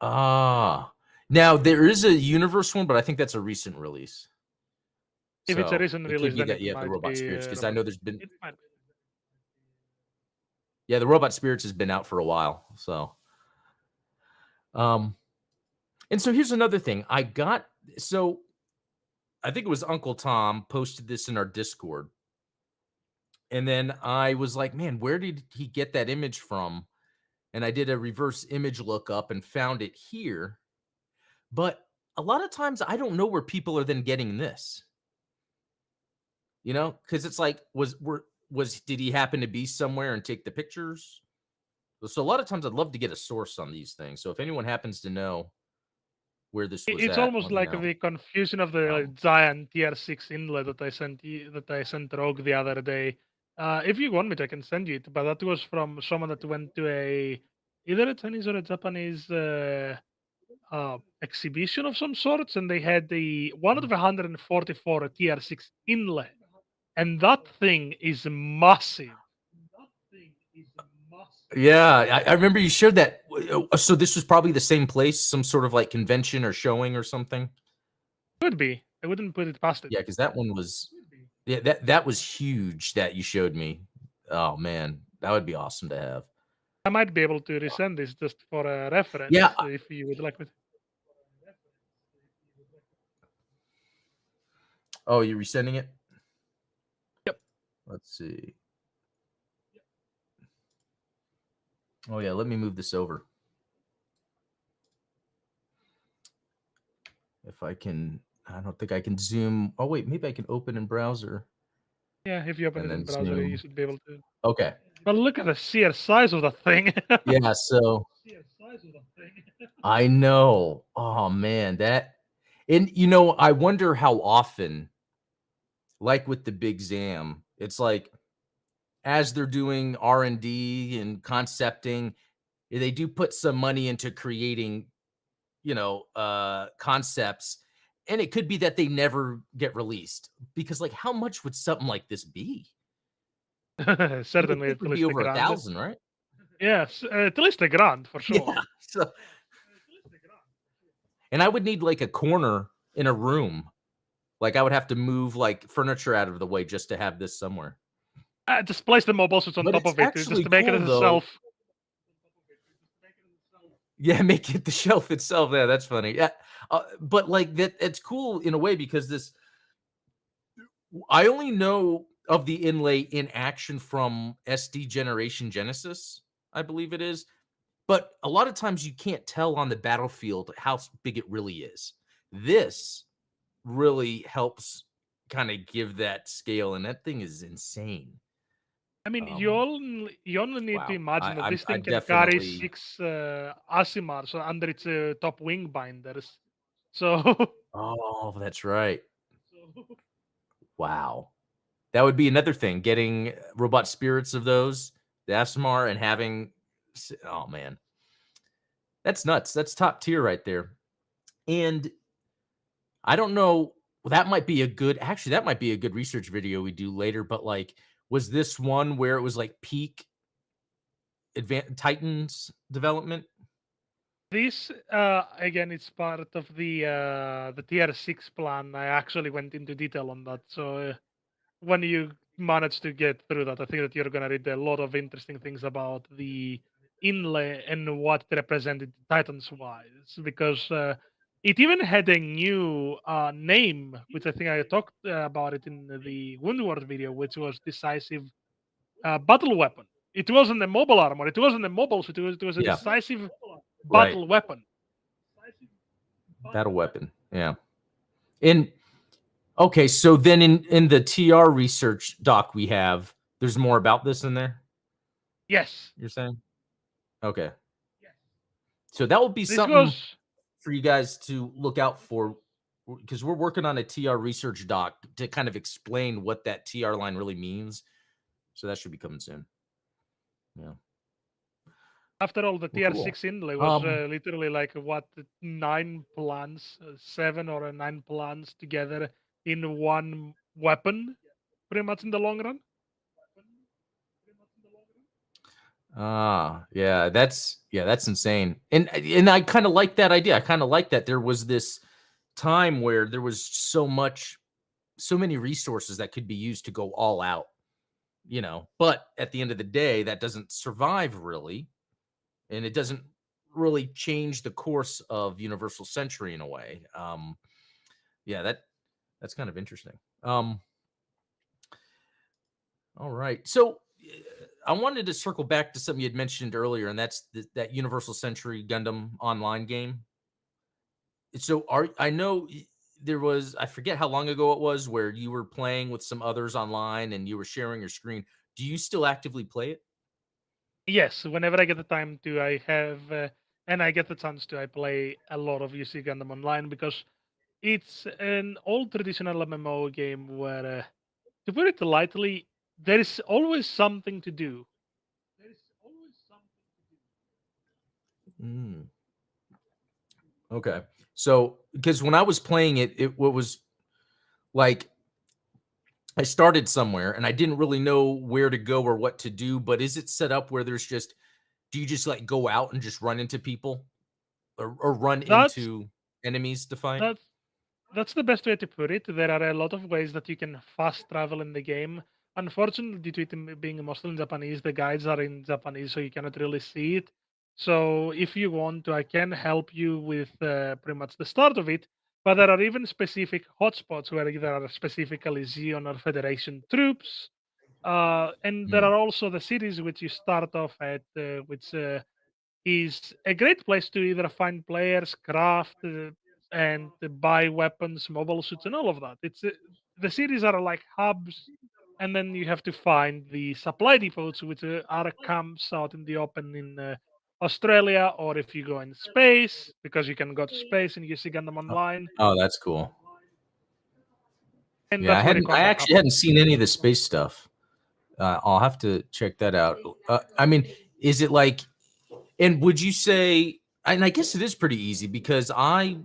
Ah, now there is a Universe one, but I think that's a recent release. if it's a So recent it could release, be then that it you have the might Robot be Spirits because I Robot. know there's been, It might be. yeah, the Robot Spirits has been out for a while. So, um, and so here's another thing. So I think it was Uncle Tom posted this in our Discord. And then I was like, man, where did he get that image from? And I did a reverse image lookup and found it here. But a lot of times I don't know where people are then getting this, because it's like, did he happen to be somewhere and take the pictures? So a lot of times I'd love to get a source on these things. So if anyone happens to know where this was It's at, almost let me like know. the confusion of the Um, giant tier 6 inlet that I sent you, that I sent Rogue the other day. If you want me to, I can send you it. But that was from someone that went to either a Chinese or a Japanese exhibition of some sorts, and they had the one of the 144 tier 6 inlet, and that thing is massive. yeah, I remember you shared that. So this was probably the same place, some sort of like convention or showing or something. Could be. I wouldn't put it past it. Yeah, because that one was, yeah, that was huge that you showed me. Oh man, that would be awesome to have. I might be able to resend this just for a reference Yeah. if you would like me to. Oh, you resending it? Yep. Let's see. Oh yeah, let me move this over. If I can, I don't think I can zoom. Oh wait, maybe I can open in browser Yeah, if you open and it in then browser, you zoom. should be able to. Okay. But look at the sheer size of that thing. Yeah, so I know. Oh man, and I wonder how often, like with the Big Zam, it's like as they're doing R&D and concepting, they do put some money into creating, concepts, and it could be that they never get released because, like, how much would something like this be? You would Certainly, think it at would be least a over a grand. thousand, right? Yes, at least a grand for Yeah. sure. So, and I would need like a corner in a room. Like I would have to move like furniture out of the way just to have this somewhere. Just place the mobile suits on But top it's of it, just actually to make it cool as a though. shelf. Yeah, make it the shelf itself. Yeah, that's funny. Yeah, but like that, it's cool in a way because I only know of the inlay in action from SD Generation Genesis, I believe it is. But a lot of times you can't tell on the battlefield how big it really is. This really helps kind of give that scale, and that thing is insane. I mean, Um, you only need to wow, imagine that this I thing can carry definitely, 6 Asimars under its top wing binders. So oh, that's right. Wow, that would be another thing. Getting robot spirits of those, the Asmar, and having, oh man, that's nuts. That's top tier right there. And I don't know. Well, that might be a good, actually, that might be a good research video we do later. But like, was this one where it was like peak advanced Titans development? this again, it's part of the tier 6 plan. I actually went into detail on that. So when you manage to get through that, I think that you're gonna read a lot of interesting things about the inlay and what it represented Titans wise, because it even had a new name, which I think I talked about it in the Woundward video, which was decisive battle weapon. It wasn't a mobile armor. It wasn't a mobile suit. It was a Yeah, decisive right. battle weapon. Battle weapon. Yeah. And Okay, so then in the TR research doc we have, there's more about this in there, Yes, you're saying? Okay. So that will be this something goes. for you guys to look out for because we're working on a TR research doc to kind of explain what that TR line really means. So that should be coming soon. Yeah. After all, the Well, tier cool. 6 inlay was Um, literally like what, 9 plans, 7 or 9 plans together in one weapon, pretty much in the long run. that's insane. And I kind of like that idea. I kind of like that there was this time where there was so many resources that could be used to go all out, but at the end of the day, that doesn't survive really, and it doesn't really change the course of Universal Century in a way. Yeah, that's kind of interesting. All right. So I wanted to circle back to something you had mentioned earlier, and that's that Universal Century Gundam online game. So I know there was, I forget how long ago it was, where you were playing with some others online and you were sharing your screen. Do you still actively play it? Yes, whenever I get the time to, I have, and I get the chance to, I play a lot of UC Gundam Online because it's an old traditional MMO game where, to put it lightly, there is always something to do. Mm, okay. So because when I was playing it, it what was like I started somewhere and I didn't really know where to go or what to do. But is it set up where there's just do you just like go out and just run into people or run That's into enemies to fight? that's That's the best way to put it. There are a lot of ways that you can fast travel in the game. Unfortunately, due to it being mostly in Japanese, the guides are in Japanese, so you cannot really see it. So, if you want to, I can help you with pretty much the start of it. But there are even specific hotspots where there are specifically Xeon or Federation troops. And there Mm. are also the cities which you start off at, which is a great place to either find players, craft, and to buy weapons, mobile suits, and all of that. The cities are like hubs, and then you have to find the supply depots, which are camps out in the open in Australia, or if you go in space, because you can go to space and you see Gundam Oh, Online, oh, that's cool. and Yeah, that's where the I combat actually hadn't happens. seen any of the space stuff. I'll have to check that out. I mean, is it like and would you say and I guess it is pretty easy because I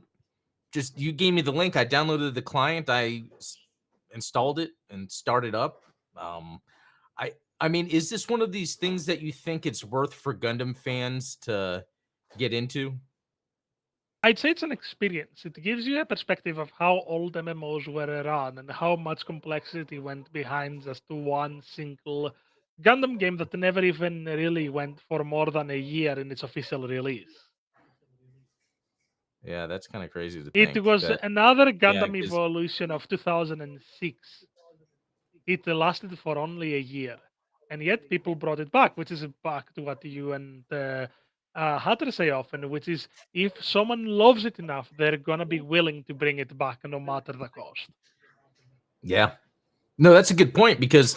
just you gave me the link, I downloaded the client, installed it and started up. Um, I mean, is this one of these things that you think it's worth for Gundam fans to get into? I'd say it's an experience. It gives you a perspective of how old MMOs were run and how much complexity went behind just one single Gundam game that never even really went for more than a year in its official release. Yeah, that's kind of crazy to It think was that another yeah, Gundam because Evolution of 2006. It lasted for only a year, and yet people brought it back, which is back to what you and Hatter say often, which is if someone loves it enough, they're gonna be willing to bring it back no matter the cost. yeah. No, that's a good point because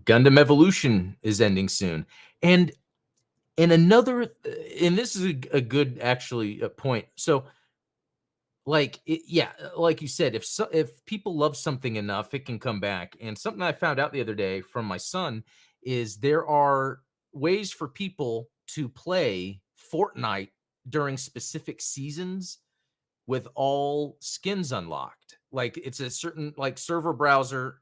Gundam Evolution is ending soon. And another and this is a good actually point. So like yeah, like you said, if people love something enough, it can come back. And something I found out the other day from my son is there are ways for people to play Fortnite during specific seasons with all skins unlocked. Like it's a certain like server browser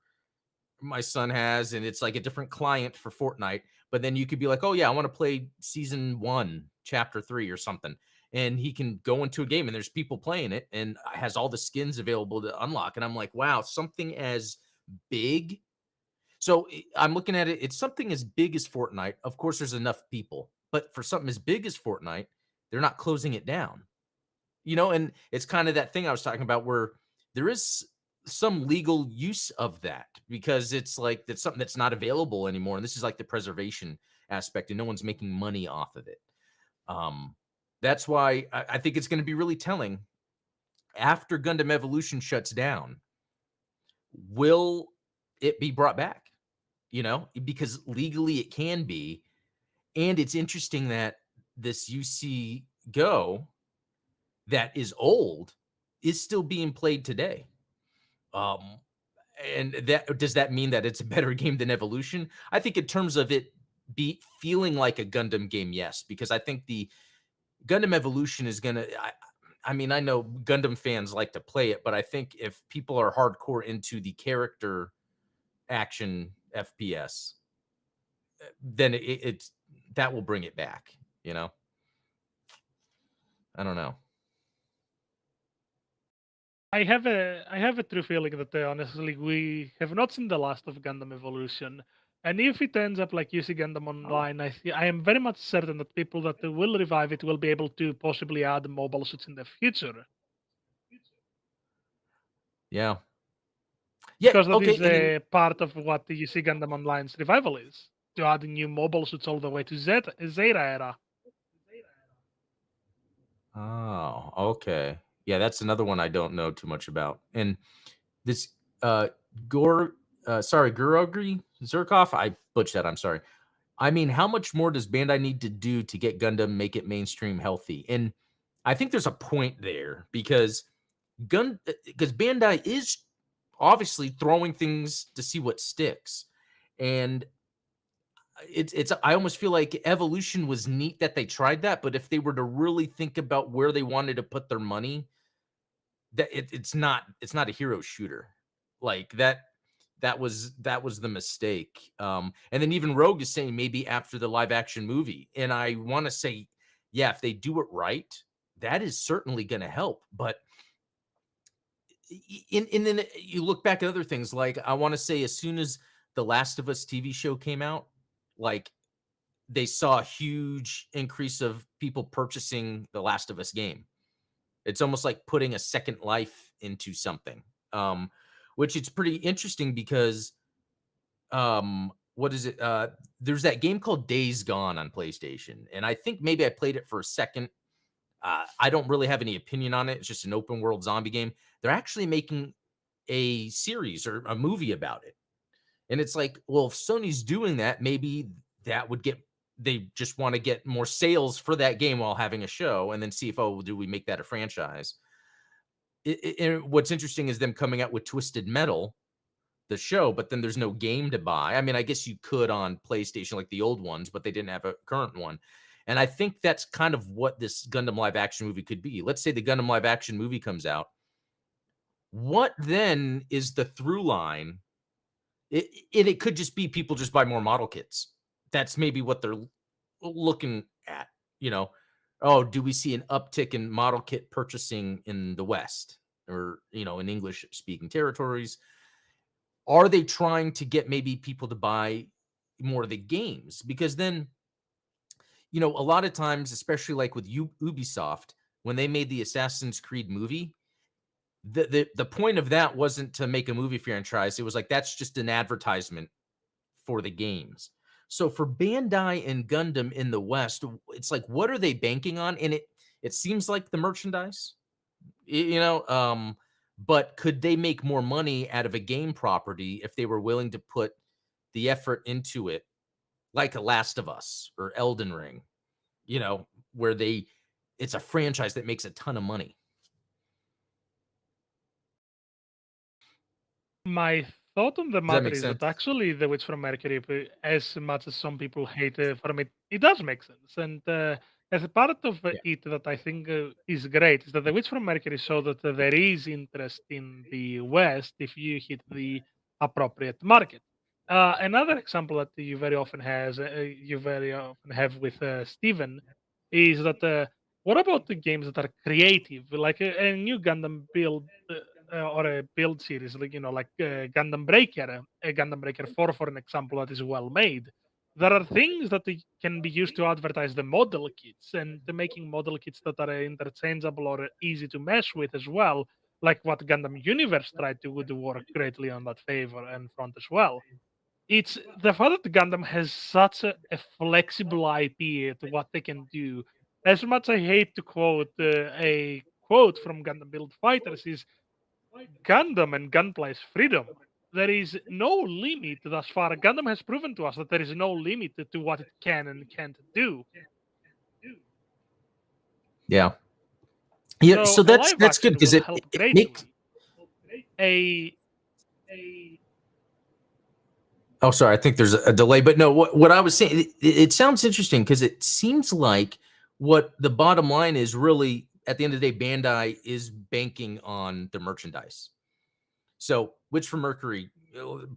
my son has, and it's like a different client for Fortnite. But then you could be like, oh yeah, I want to play season 1, chapter 3 or something. And he can go into a game and there's people playing it and has all the skins available to unlock. And I'm like, wow, something as big. So I'm looking at it, it's something as big as Fortnite. Of course, there's enough people, but for something as big as Fortnite, they're not closing it down. And it's kind of that thing I was talking about where there is some legal use of that because it's like that's something that's not available anymore. And this is like the preservation aspect, and no one's making money off of it. Um, that's why I think it's going to be really telling after Gundam Evolution shuts down. will it be brought back? Because legally it can be. And it's interesting that this UC Go that is old is still being played today. Um, and that does that mean that it's a better game than Evolution? I think in terms of it be feeling like a Gundam game, yes, because I think the Gundam Evolution is gonna. I mean, I know Gundam fans like to play it, but I think if people are hardcore into the character action FPS, then it's that will bring it back. I don't know. I have a true feeling that honestly we have not seen the last of Gundam Evolution, and if it ends up like UC Gundam Online, I am very much certain that people that will revive it will be able to possibly add mobile suits in the future, Yeah, yeah, because that okay, is and then a part of what the UC Gundam Online's revival is, to add new mobile suits all the way to Zeta era. oh, okay, yeah, that's another one I don't know too much about, and this uh Gor, sorry, Gurogri Zerkov, I butchered that. I'm sorry. I mean, how much more does Bandai need to do to get Gundam make it mainstream healthy? And I think there's a point there because Bandai is obviously throwing things to see what sticks. And it's I almost feel like Evolution was neat that they tried that, but if they were to really think about where they wanted to put their money, it's not a hero shooter. Like that was the mistake. And then even Rogue is saying maybe after the live action movie. And I want to say, yeah, if they do it right, that is certainly going to help. But then you look back at other things, like I want to say as soon as the Last of Us TV show came out, like they saw a huge increase of people purchasing the Last of Us game. It's almost like putting a second life into something. Which it's pretty interesting because what is it? There's that game called Days Gone on PlayStation, and I think maybe I played it for a second. I don't really have any opinion on it. It's just an open world zombie game. They're actually making a series or a movie about it. And it's like, well, if Sony's doing that, maybe that would get they just want to get more sales for that game while having a show and then see if, oh, do we make that a franchise? And what's interesting is them coming out with Twisted Metal, the show, but then there's no game to buy. I mean, I guess you could on PlayStation like the old ones, but they didn't have a current one. And I think that's kind of what this Gundam live action movie could be. Let's say the Gundam live action movie comes out. What then is the through line? It could just be people just buy more model kits. That's maybe what they're looking at. You know, oh, do we see an uptick in model kit purchasing in the West or in English speaking territories? Are they trying to get maybe people to buy more of the games? Because then, a lot of times, especially like with Ubisoft, when they made the Assassin's Creed movie, the point of that wasn't to make a movie franchise. It was like that's just an advertisement for the games. So for Bandai and Gundam in the West, it's like what are they banking on? And it seems like the merchandise, but could they make more money out of a game property if they were willing to put the effort into it, like a Last of Us or Elden Ring, where it's a franchise that makes a ton of money. My thought on the Does that matter make is that sense? actually The Witch from Mercury, as much as some people hate from it does make sense. And as a part of Yeah. it that I think is great is that The Witch from Mercury showed that there is interest in the West if you hit the appropriate market. Another example that you very often have with Steven is that what about the games that are creative, like a new Gundam build? Or a build series, like like Gundam Breaker, a Gundam Breaker 4, for an example, that is well made. There are things that can be used to advertise the model kits and to making model kits that are interchangeable or easy to mesh with as well, like what Gundam Universe tried to do work greatly on that favor and front as well. It's the fact that Gundam has such a flexible IP to what they can do. As much I hate to quote a quote from Gundam Build Fighters is Gundam and gunplay is freedom. There is no limit thus far. Gundam has proven to us that there is no limit to what it can and can't do. Yeah. Yeah, So so a that's live that's good action because will it help it makes. greatly. A Oh, sorry. I think there's a delay, but no. What I was saying, it sounds interesting because it seems like what the bottom line is really at the end of the day, Bandai is banking on the merchandise. So, Witch from Mercury,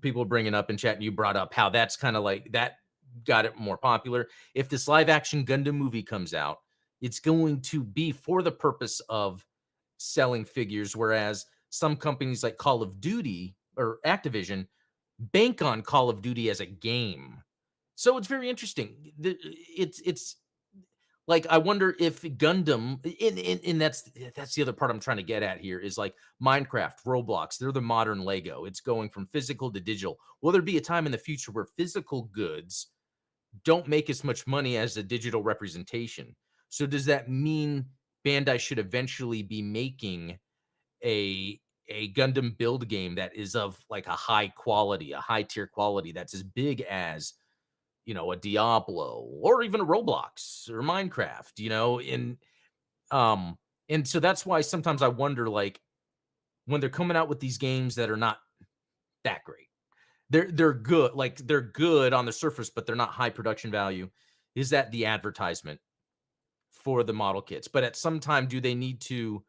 people bringing up in chat, and you brought up how that's kind of like that got it more popular. If this live action Gundam movie comes out, it's going to be for the purpose of selling figures, whereas some companies like Call of Duty or Activision bank on Call of Duty as a game. So it's very interesting. It's like I wonder if Gundam, and that's the other part I'm trying to get at here is like Minecraft, Roblox. They're the modern Lego. It's going from physical to digital. Will there be a time in the future where physical goods don't make as much money as a digital representation? So does that mean Bandai should eventually be making a Gundam build game that is of like a high quality, a high tier quality that's as big as, a Diablo or even a Roblox or Minecraft, um and so that's why sometimes I wonder like when they're coming out with these games that are not that great. They're good, like they're good on the surface, but they're not high production value. Is that the advertisement for the model kits? But at some time, do they need to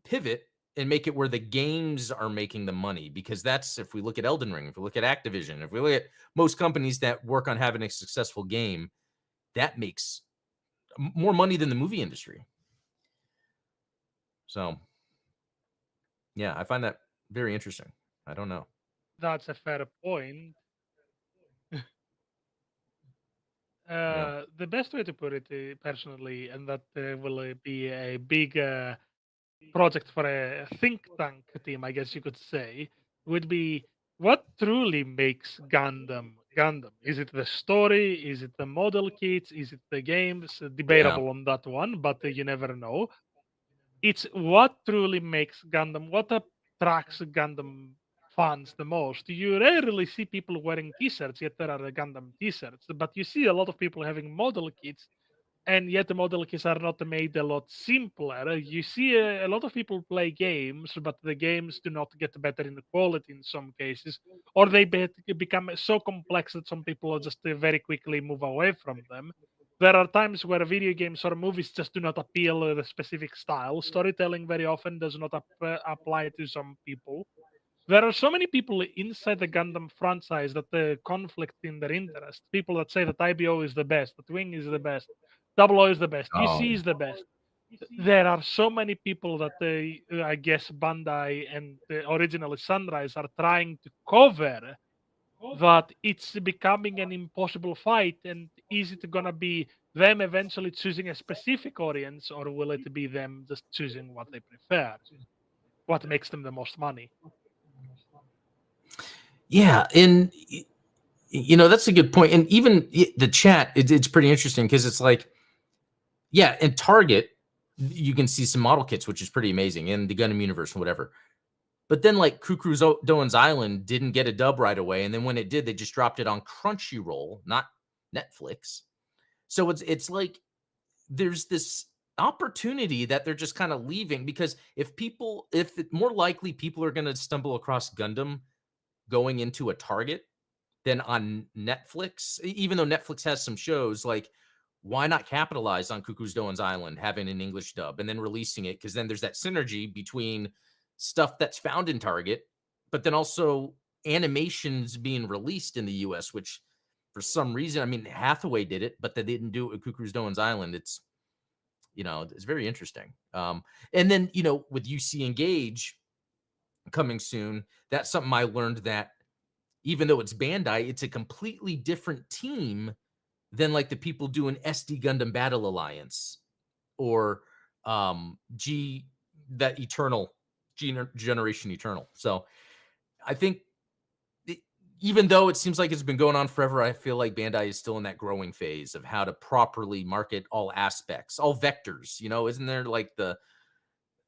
pivot and make it where the games are making the money? Because that's, if we look at Elden Ring, if we look at Activision, if we look at most companies that work on having a successful game, that makes more money than the movie industry. So, yeah, I find that very interesting. I don't know. That's a fair point. Yeah. The best way to put it, personally, and that will be a big project for a think tank team, I guess you could say, would be what truly makes Gundam Gundam. Is it the story? Is it the model kits? Is it the games? Yeah. Debatable on that one, but you never know. It's what truly makes Gundam, what attracts Gundam fans the most. You rarely see people wearing t-shirts, yet there are Gundam t-shirts, but you see a lot of people having model kits, and yet the model kits are not made a lot simpler. You see a lot of people play games, but the games do not get better in the quality in some cases, or they become so complex that some people just very quickly move away from them. There are times where video games or movies just do not appeal to the specific style. Storytelling very often does not apply to some people. There are so many people inside the Gundam franchise that conflict in their interest. People that say that IBO is the best, that Wing is the best, Double O is the best, Oh, UC is the best. There are so many people that I guess Bandai and originally Sunrise are trying to cover that it's becoming an impossible fight. And is it gonna be them eventually choosing a specific audience, or will it be them just choosing what they prefer, what makes them the most money? yeah. And, that's a good point. And even the chat, it's pretty interesting because it's like, yeah, in Target, you can see some model kits, which is pretty amazing in the Gundam universe and whatever. But then, like, Doan's Island didn't get a dub right away. And then when it did, they just dropped it on Crunchyroll, not Netflix. So it's like there's this opportunity that they're just kind of leaving because more likely people are going to stumble across Gundam going into a Target than on Netflix. Even though Netflix has some shows, like why not capitalize on Cuckoo's Doan's Island having an English dub and then releasing it? Because then there's that synergy between stuff that's found in Target, but then also animations being released in the US, which for some reason, I mean, Hathaway did it, but they didn't do it with Cuckoo's Doan's Island. It's very interesting. And then, with UC Engage coming soon, that's something I learned that even though it's Bandai, it's a completely different team than like the people doing SD Gundam Battle Alliance or G that Eternal Generation Eternal. So I think it, even though it seems like it's been going on forever, I feel like Bandai is still in that growing phase of how to properly market all aspects, all vectors. Isn't there like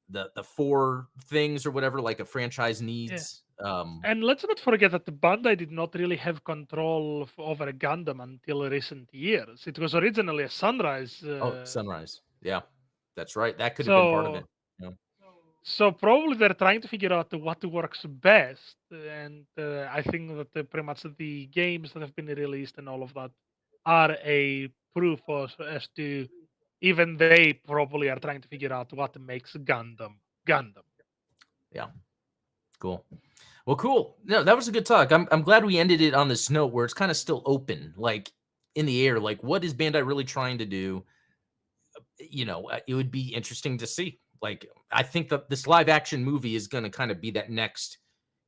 the four things or whatever like a franchise Yeah. needs. And let's not forget that the Bandai did not really have control over Gundam until recent years. It was originally a Sunrise. Oh, Sunrise. Yeah, that's right. That could have been part of it. So Yeah. so probably they're trying to figure out what works best, and I think that pretty much the games that have been released and all of that are a proof as to even they probably are trying to figure out what makes Gundam Gundam. Yeah. Cool. Well, cool. No, that was a good talk. I'm glad we ended it on this note where it's kind of still open, like in the air. Like, what is Bandai really trying to do? It would be interesting to see. Like, I think that this live action movie is going to kind of be that next.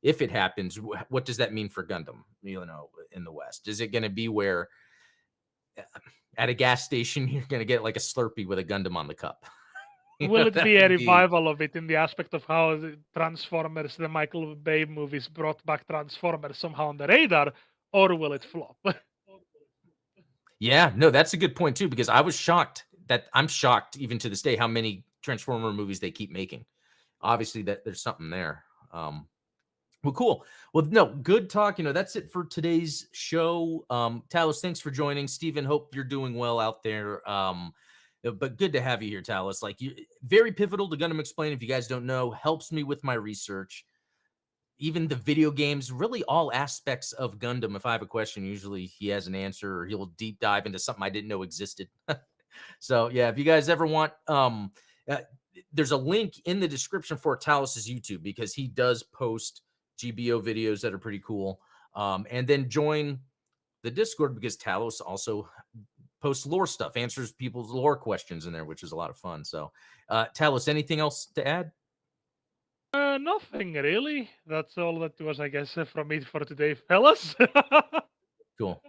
If it happens, what does that mean for Gundam? In the West, is it going to be where at a gas station you're going to get like a Slurpee with a Gundam on the cup? Will it That be a would be. revival of it in the aspect of how the Transformers, the Michael Bay movies, brought back Transformers somehow on the radar, or will it flop? Yeah, no, that's a good point too, because I'm shocked even to this day how many Transformer movies they keep making. Obviously, that there's something there. Well, cool. Well, no, good talk. That's it for today's show. Talos, thanks for joining. Steven, hope you're doing well out there. But good to have you here, Talos. Like, you very pivotal to Gundam Explain. If you guys don't know, helps me with my research. Even the video games, really all aspects of Gundam. If I have a question, usually he has an answer or he'll deep dive into something I didn't know existed. So yeah, if you guys ever want, uh, there's a link in the description for Talos's YouTube because he does post GBO videos that are pretty cool. And then join the Discord because Talos also posts lore stuff, answers people's lore questions in there, which is a lot of fun. So, Talos, anything else to add? Nothing really. That's all that was, I guess, from me for today, fellas. Cool.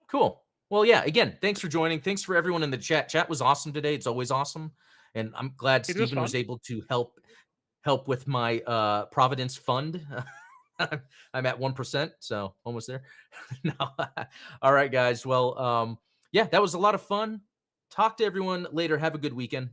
Cool. Well, yeah, again, thanks for joining. Thanks for everyone in the chat. Chat was awesome today. It's always awesome. And I'm glad It was Stephen was fun. able to help with my Providence fund. I'm at 1%, so almost there. No. All right, guys. Well, yeah, that was a lot of fun. Talk to everyone later. Have a good weekend.